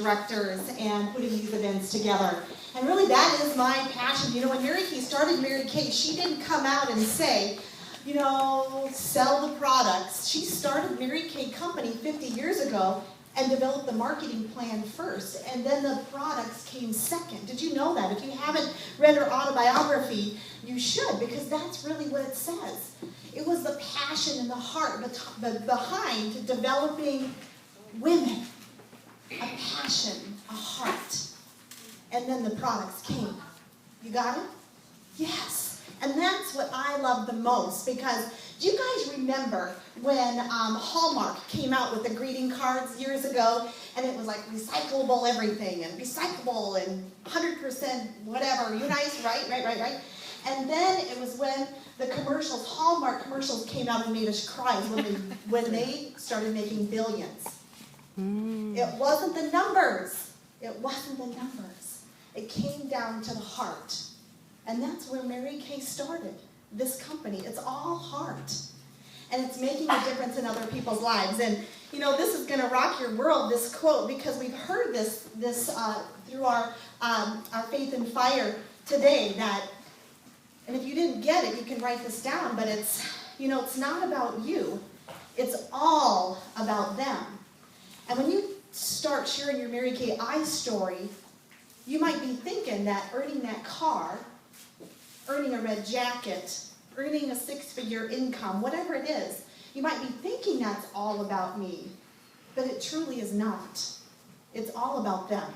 directors and putting these events together. And really that is my passion. You know, when Mary Kay started Mary Kay, she didn't come out and say, you know, sell the products. She started Mary Kay Company 50 years ago and developed the marketing plan first, and then the products came second. Did you know that? If you haven't read her autobiography, you should, because that's really what it says. It was the passion and the heart behind developing women. A passion, a heart. And then the products came. You got it? Yes. And that's what I love the most, because do you guys remember when Hallmark came out with the greeting cards years ago, and it was like recyclable everything, and recyclable, and 100% whatever, you guys, right? And then it was when the commercials, Hallmark commercials, came out and made us cry when they started making billions. It wasn't the numbers. It wasn't the numbers. It came down to the heart. And that's where Mary Kay started, this company. It's all heart. And it's making a difference in other people's lives. And, you know, this is going to rock your world, this quote, because we've heard this through our Faith and Fire today. And if you didn't get it, you can write this down. But it's, you know, it's not about you. It's all about them. And when you start sharing your Mary Kay story, you might be thinking that earning that car, earning a red jacket, earning a 6-figure income, whatever it is, you might be thinking that's all about me, but it truly is not. It's all about them.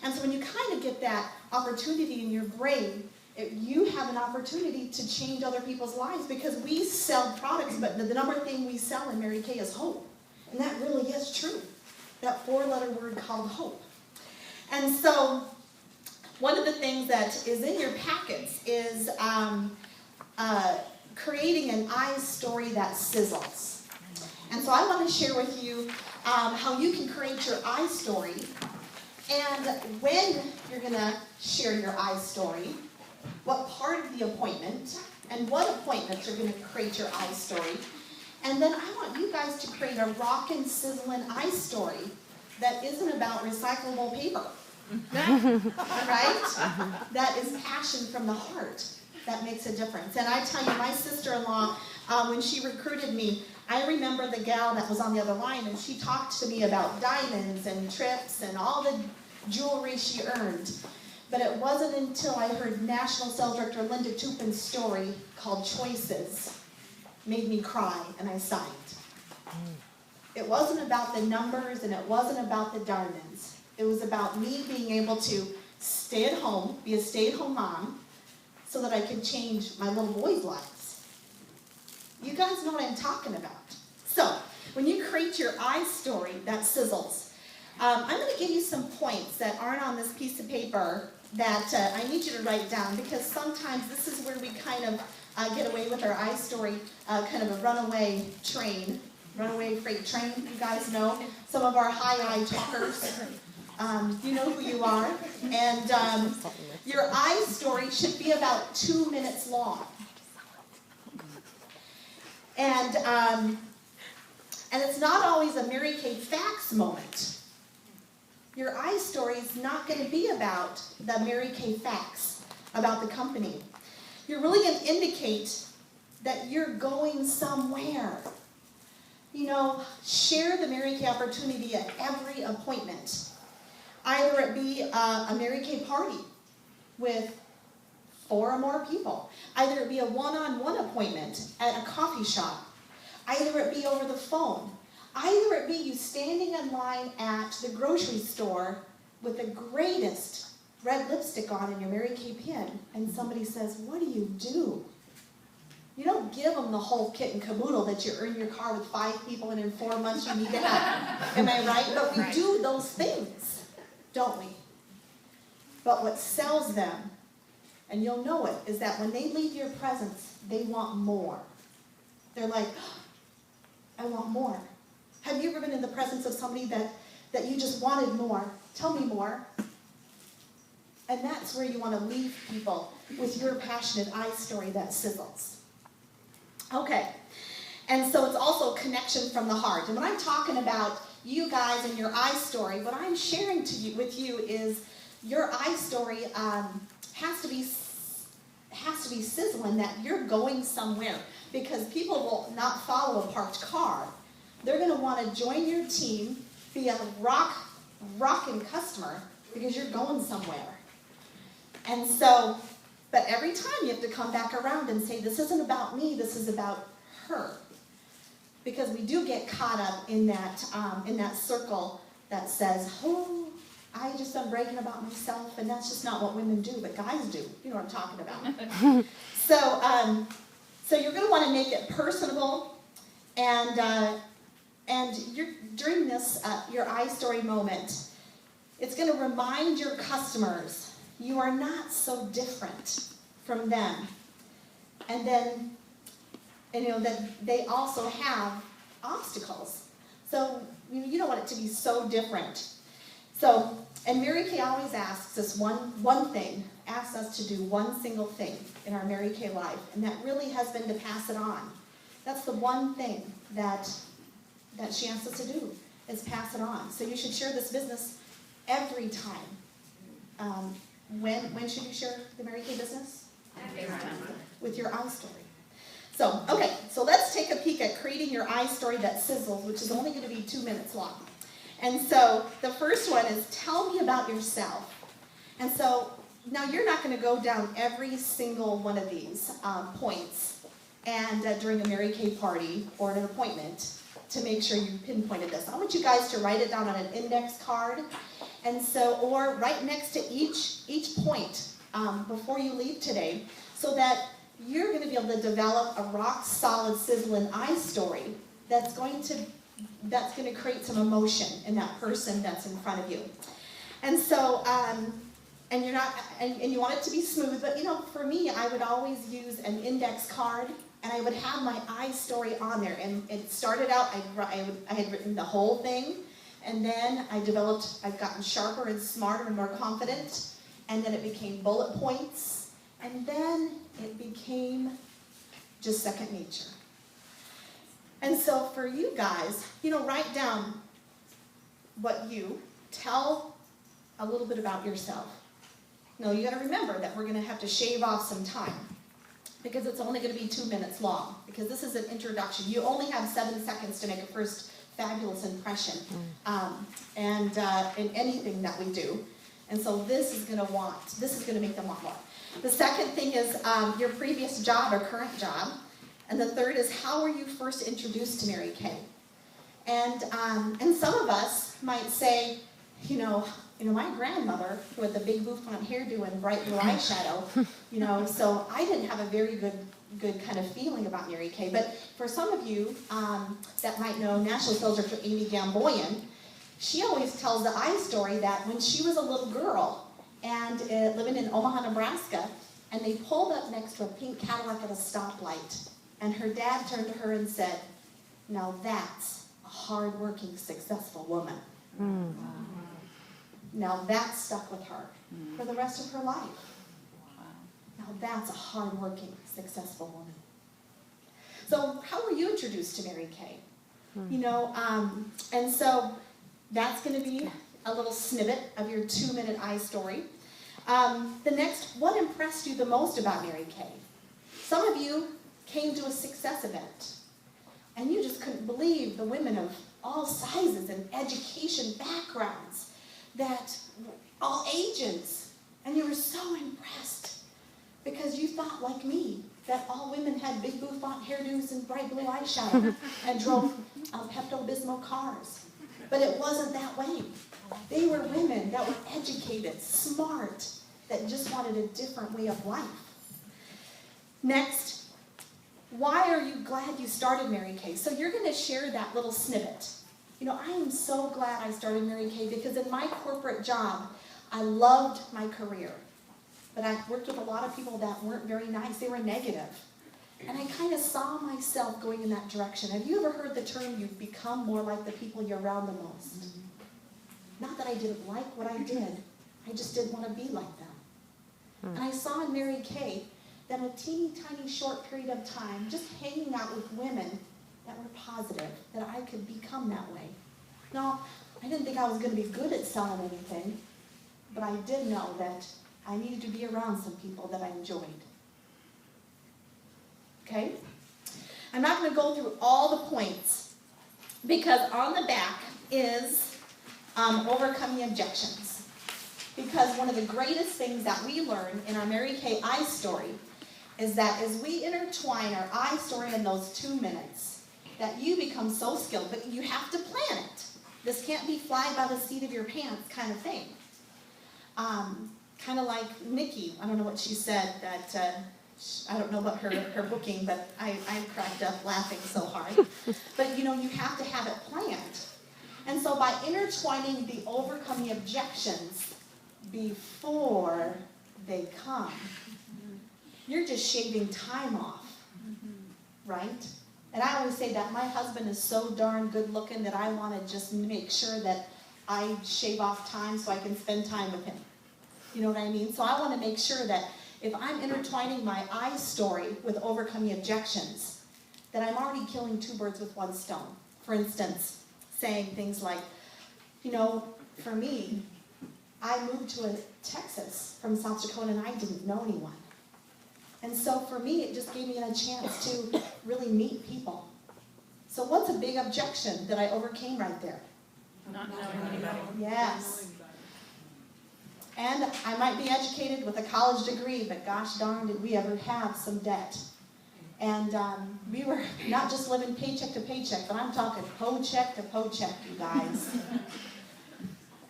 And so when you kind of get that opportunity in your brain, you have an opportunity to change other people's lives, because we sell products, but the number thing we sell in Mary Kay is hope. And that really is true. That 4-letter word called hope. And so one of the things that is in your packets is creating an story that sizzles. And so I want to share with you how you can create your story, and when you're going to share your story, what part of the appointment, and what appointments you're going to create your story. And then I want you guys to create a rockin' sizzling story that isn't about recyclable paper. Right? That is passion from the heart that makes a difference. And I tell you, my sister-in-law, when she recruited me, I remember the gal that was on the other line, and she talked to me about diamonds and trips and all the jewelry she earned. But it wasn't until I heard National Sales Director Linda Tupin's story called Choices made me cry, and I signed. It wasn't about the numbers, and it wasn't about the diamonds. It was about me being able to stay at home, be a stay-at-home mom, so that I could change my little boys' lives. You guys know what I'm talking about. So, when you create your story that sizzles, I'm going to give you some points that aren't on this piece of paper that I need you to write down, because sometimes this is where we kind of get away with our story, kind of a runaway freight train, you guys know. Some of our high talkers. You know who you are. And your story should be about 2 minutes long. And it's not always a Mary Kay facts moment. Your story is not going to be about the Mary Kay facts about the company. You're really going to indicate that you're going somewhere. You know, share the Mary Kay opportunity at every appointment. Either it be a Mary Kay party with 4 or more people. Either it be a one-on-one appointment at a coffee shop. Either it be over the phone. Either it be you standing in line at the grocery store with the greatest red lipstick on and your Mary Kay pin, and somebody says, "What do you do?" You don't give them the whole kit and caboodle that you earn your car with 5 people and in 4 months you need to have. Am I right? But we do those things, don't we? But what sells them, and you'll know it, is that when they leave your presence, they want more. They're like, "I want more." Have you ever been in the presence of somebody that you just wanted more? Tell me more. And that's where you want to leave people, with your passionate story that sizzles. Okay. And so it's also connection from the heart. And when I'm talking about you guys and your I story, what I'm sharing with you is your I story has to be sizzling, that you're going somewhere, because people will not follow a parked car. They're going to want to join your team, be a rocking customer, because you're going somewhere. And so, but every time you have to come back around and say, this isn't about me, this is about her. Because we do get caught up in that circle that says, oh, I just am bragging about myself, and that's just not what women do, but guys do. You know what I'm talking about. So you're going to want to make it personable, and during this your I story moment, it's going to remind your customers you are not so different from them, and then that they also have obstacles. So you don't want it to be so different. So, and Mary Kay always asks us one thing, asks us to do one single thing in our Mary Kay life, and that really has been to pass it on. That's the one thing that she asks us to do, is pass it on. So you should share this business every time. When should you share the Mary Kay business? Every time. With your I story. So, okay, so let's take a peek at creating your I story that sizzles, which is only going to be 2 minutes long. And so the first one is, tell me about yourself. And so now you're not going to go down every single one of these points and during a Mary Kay party or an appointment to make sure you pinpointed this. I want you guys to write it down on an index card, and so, or right next to each point before you leave today, so that you're going to be able to develop a rock solid sizzling I story that's going to create some emotion in that person that's in front of you. And so, and you're not, and you want it to be smooth, but for me, I would always use an index card, and I would have my I story on there. And it started out, I had written the whole thing, and then I've gotten sharper and smarter and more confident, and then it became bullet points, and then it became just second nature. And so for you guys, write down tell a little bit about yourself. Now you got to remember that we're going to have to shave off some time, because it's only going to be 2 minutes long, because this is an introduction. You only have 7 seconds to make a first fabulous impression in anything that we do. And so this is going to make them want more. The second thing is your previous job or current job. And the third is, how were you first introduced to Mary Kay? And some of us might say, my grandmother, who had the big bouffant hairdo and bright blue eyeshadow, so I didn't have a very good kind of feeling about Mary Kay. But for some of you that might know National Sales Director Amy Gamboyan, she always tells the I story that when she was a little girl and living in Omaha, Nebraska, and they pulled up next to a pink Cadillac at a stoplight, and her dad turned to her and said, "Now that's a hard-working, successful woman." Mm. Now that stuck with her for the rest of her life. Wow. Now that's a hard-working, successful woman. So how were you introduced to Mary Kay? And so that's going to be a little snippet of your 2-minute I story. The next, what impressed you the most about Mary Kay? Some of you came to a success event, and you just couldn't believe the women of all sizes and education backgrounds, that all ages, and you were so impressed because you thought, like me, that all women had big bouffant hairdos and bright blue eyeshadow and drove Pepto-Bismol cars. But it wasn't that way. They were women that were educated, smart, that just wanted a different way of life. Next, why are you glad you started Mary Kay? So you're going to share that little snippet. I am so glad I started Mary Kay, because in my corporate job, I loved my career. But I worked with a lot of people that weren't very nice. They were negative. And I kind of saw myself going in that direction. Have you ever heard the term, you become more like the people you're around the most? Mm-hmm. Not that I didn't like what I did. I just didn't want to be like them. Mm-hmm. And I saw in Mary Kay that in a teeny tiny short period of time, just hanging out with women that were positive, that I could become that way. No, I didn't think I was going to be good at selling anything, but I did know that I needed to be around some people that I enjoyed. Okay? I'm not going to go through all the points, because on the back is overcoming objections. Because one of the greatest things that we learn in our Mary Kay I story is that as we intertwine our I story in those 2 minutes, that you become so skilled, but you have to plan it. This can't be fly by the seat of your pants kind of thing. Kind of like Nikki, I don't know what she said, that I don't know about her booking, but I cracked up laughing so hard. But you have to have it planned. And so by intertwining the overcoming objections before they come, you're just shaving time off, right? And I always say that my husband is so darn good looking that I want to just make sure that I shave off time so I can spend time with him. You know what I mean? So I want to make sure that if I'm intertwining my I story with overcoming objections, that I'm already killing 2 birds with 1 stone. For instance, saying things like, for me, I moved to Texas from South Dakota and I didn't know anyone. And so for me, it just gave me a chance to really meet people. So what's a big objection that I overcame right there? Not knowing anybody. Yes. And I might be educated with a college degree, but gosh darn, did we ever have some debt. And we were not just living paycheck to paycheck, but I'm talking po-check to po-check, you guys.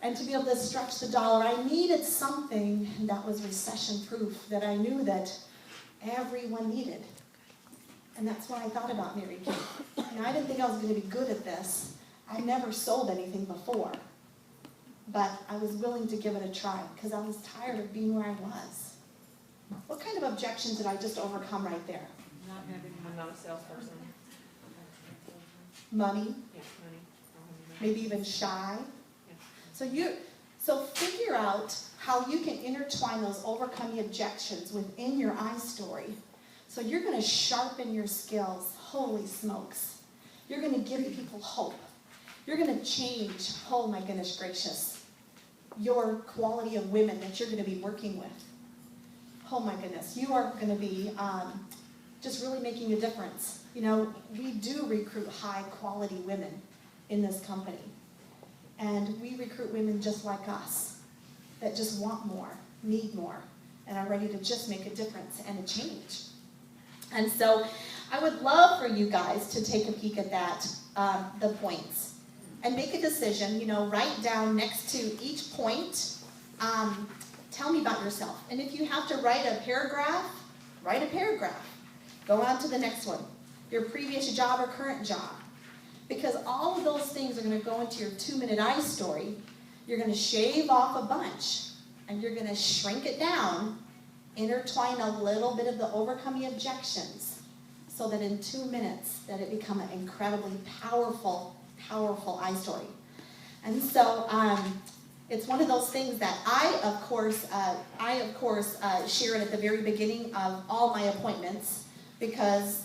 And to be able to stretch the dollar, I needed something that was recession-proof, that I knew that everyone needed. And that's when I thought about Mary Kay. I didn't think I was going to be good at this. I never sold anything before. But I was willing to give it a try because I was tired of being where I was. What kind of objections did I just overcome right there? I'm not a salesperson. Money? Yes, money. Maybe even shy? Yes. So figure out how you can intertwine those overcoming objections within your I story. So you're going to sharpen your skills. Holy smokes. You're going to give people hope. You're going to change, oh my goodness gracious, your quality of women that you're going to be working with. Oh my goodness. You are going to be just really making a difference. We do recruit high quality women in this company. And we recruit women just like us that just want more, need more, and are ready to just make a difference and a change. And so I would love for you guys to take a peek at that, the points, and make a decision. Write down next to each point, tell me about yourself. And if you have to write a paragraph, write a paragraph. Go on to the next one. Your previous job or current job. Because all of those things are going to go into your 2-minute I story. You're going to shave off a bunch, and you're going to shrink it down, intertwine a little bit of the overcoming objections, so that in 2 minutes, that it become an incredibly powerful, powerful I story. And so it's one of those things that I, of course, share it at the very beginning of all my appointments, because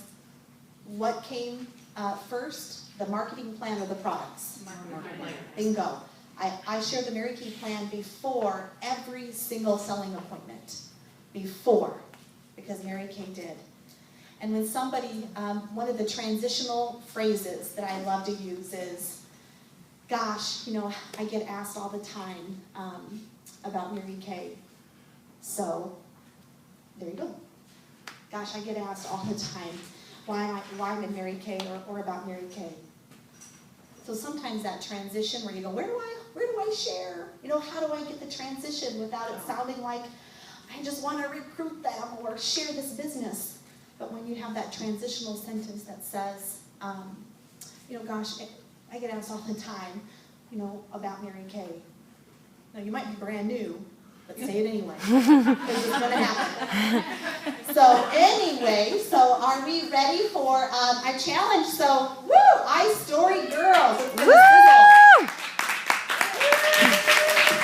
what came first? The marketing plan or the products? Marketing plan. Bingo. I share the Mary Kay plan before every single selling appointment. Before. Because Mary Kay did. And when somebody, one of the transitional phrases that I love to use is, gosh, I get asked all the time about Mary Kay. So, there you go. Gosh, I get asked all the time why I'm in Mary Kay or about Mary Kay. So sometimes that transition where you go, where do I share? How do I get the transition without it sounding like I just want to recruit them or share this business? But when you have that transitional sentence that says, gosh, I get asked all the time, about Mary Kay. Now you might be brand new, but say it anyway, because it's going to happen. So anyway, are we ready for a challenge? So, woo, I story girls. Woo!